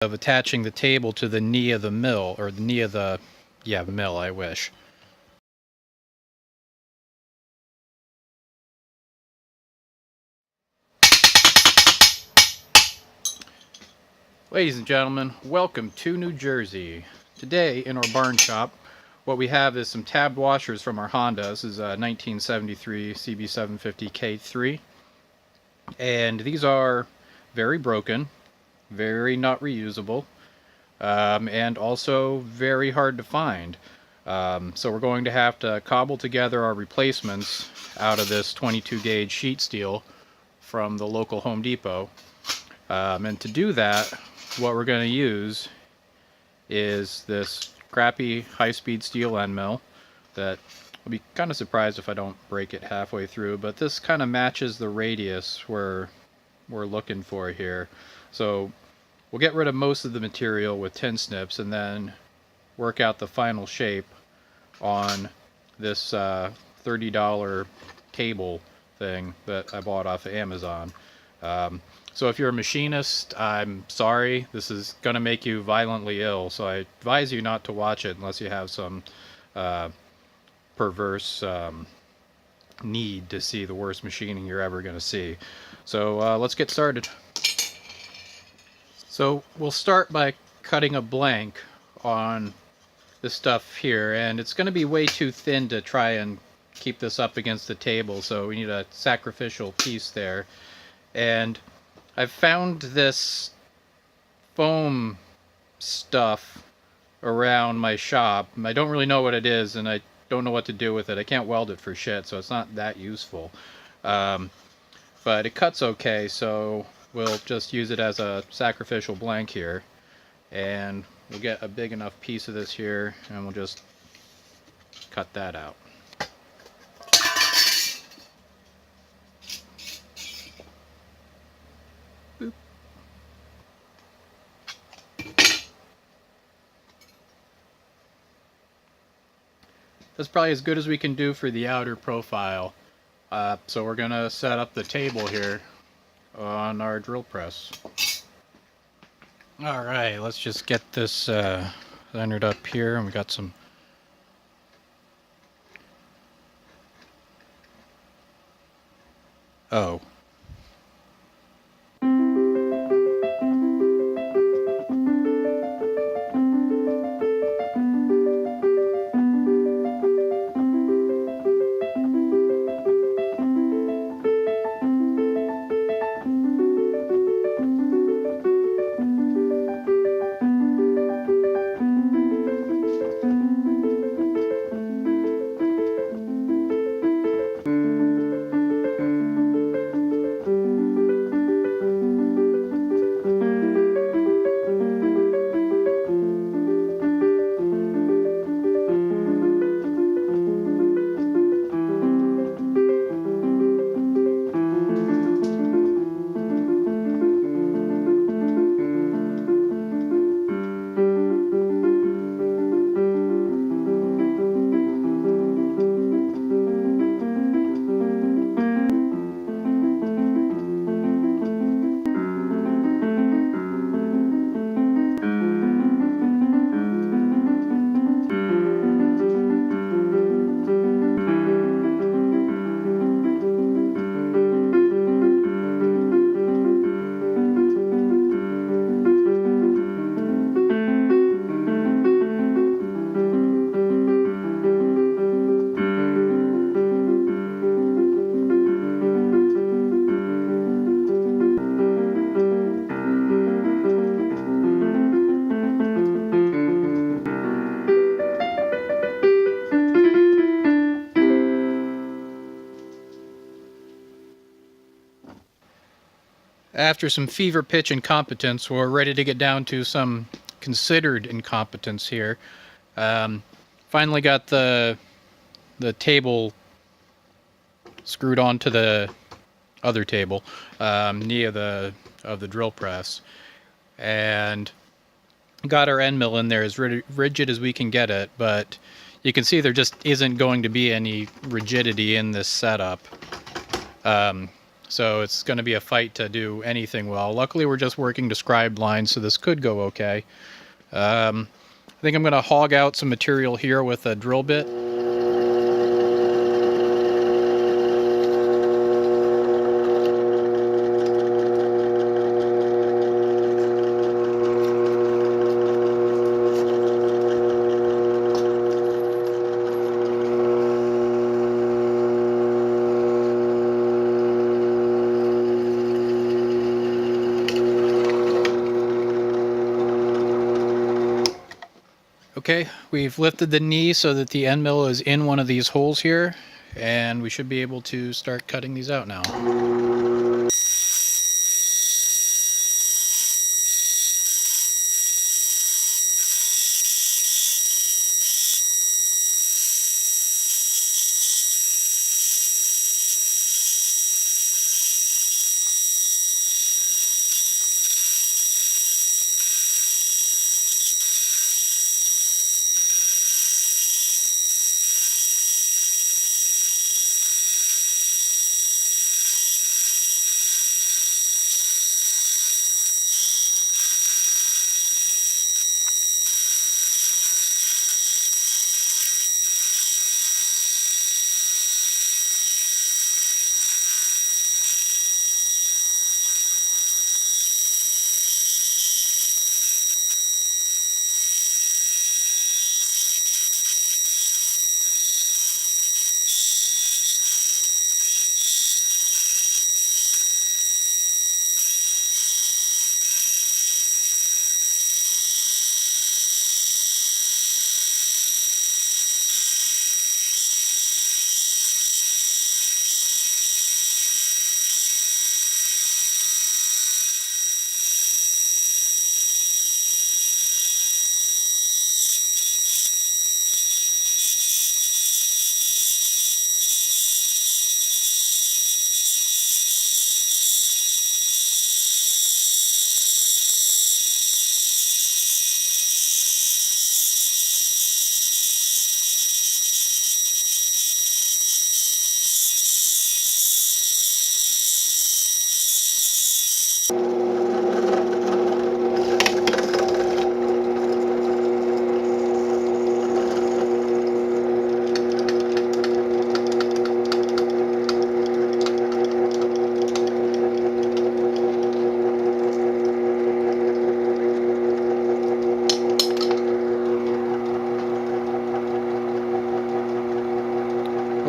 of attaching the table to the knee of the mill, or the knee of the, yeah, mill, I wish. Ladies and gentlemen, welcome to New Jersey. Today in our barn shop, what we have is some tabbed washers from our Honda. This is a 1973 CB750 K3. And these are very broken, very not reusable, and also very hard to find. So we're going to have to cobble together our replacements out of this 22 gauge sheet steel from the local Home Depot. And to do that, what we're going to use is this crappy high-speed steel end mill that I'll be kind of surprised if I don't break it halfway through, but this kind of matches the radius we're looking for here. So we'll get rid of most of the material with tin snips and then work out the final shape on this $30 table thing that I bought off of Amazon. So if you're a machinist, I'm sorry, this is going to make you violently ill, so I advise you not to watch it unless you have some perverse need to see the worst machining you're ever going to see. So let's get started. So we'll start by cutting a blank on this stuff here, and it's going to be way too thin to try and keep this up against the table, so we need a sacrificial piece there. And I've found this foam stuff around my shop. I don't really know what it is, and I don't know what to do with it. I can't weld it for shit, so it's not that useful. But it cuts okay, so we'll just use it as a sacrificial blank here. And we'll get a big enough piece of this here, and we'll just cut that out. Boop. That's probably as good as we can do for the outer profile. So we're going to set up the table here on our drill press. Alright, let's just get this centered up here, and we got some oh. After some fever pitch incompetence, we're ready to get down to some considered incompetence here. Finally got the table screwed onto the other table, knee of the drill press, and got our end mill in there as rigid as we can get it, but you can see there just isn't going to be any rigidity in this setup. so it's going to be a fight to do anything well. Luckily, we're just working described lines, so this could go okay. I think I'm going to hog out some material here with a drill bit. Okay, we've lifted the knee so that the end mill is in one of these holes here, and we should be able to start cutting these out now.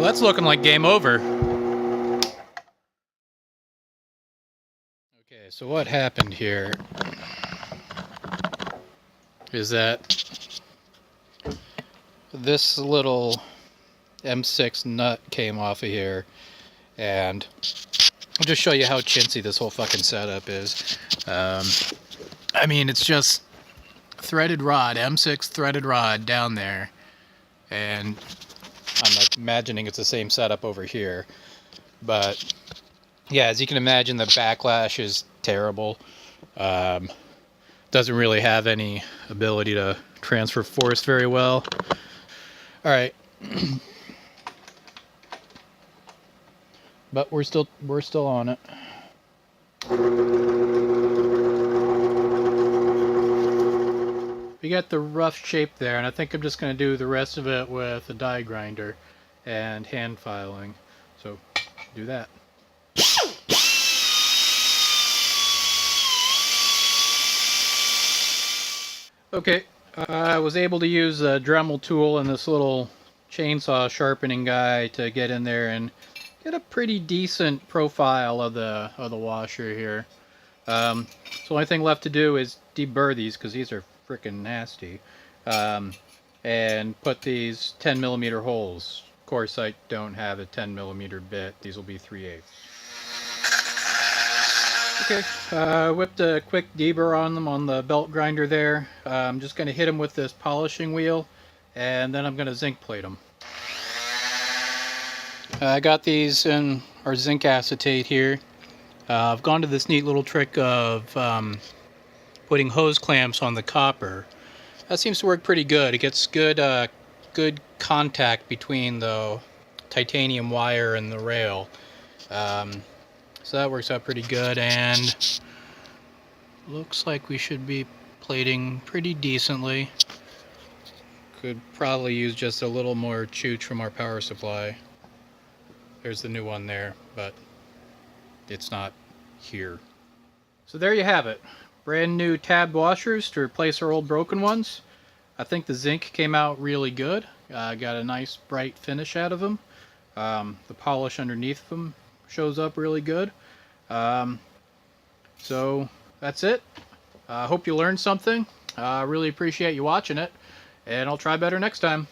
Well, that's looking like game over. Okay, so what happened here is that this little M6 nut came off of here, and I'll just show you how chintzy this whole fucking setup is. I mean, it's just threaded rod, M6 threaded rod down there, and I'm imagining it's the same setup over here. But yeah, as you can imagine, the backlash is terrible. Doesn't really have any ability to transfer force very well. All right. But we're still on it. We got the rough shape there, and I think I'm just going to do the rest of it with a die grinder and hand filing. So do that. Okay, I was able to use a Dremel tool and this little chainsaw sharpening guy to get in there and get a pretty decent profile of the washer here. So the only thing left to do is deburr these, because these are freaking nasty, and put these 10mm holes. Of course, I don't have a 10mm bit. These will be 3/8. Okay, whipped a quick deburr on them on the belt grinder there. I'm just going to hit them with this polishing wheel, and then I'm going to zinc plate them. I got these in our zinc acetate here. I've gone to this neat little trick of putting hose clamps on the copper. That seems to work pretty good. It gets good contact between the titanium wire and the rail. So that works out pretty good, and looks like we should be plating pretty decently. Could probably use just a little more chooch from our power supply. There's the new one there, but it's not here. So there you have it. Brand new tabbed washers to replace our old broken ones. I think the zinc came out really good. Got a nice bright finish out of them. The polish underneath them shows up really good. So that's it. Hope you learned something. Really appreciate you watching it, and I'll try better next time.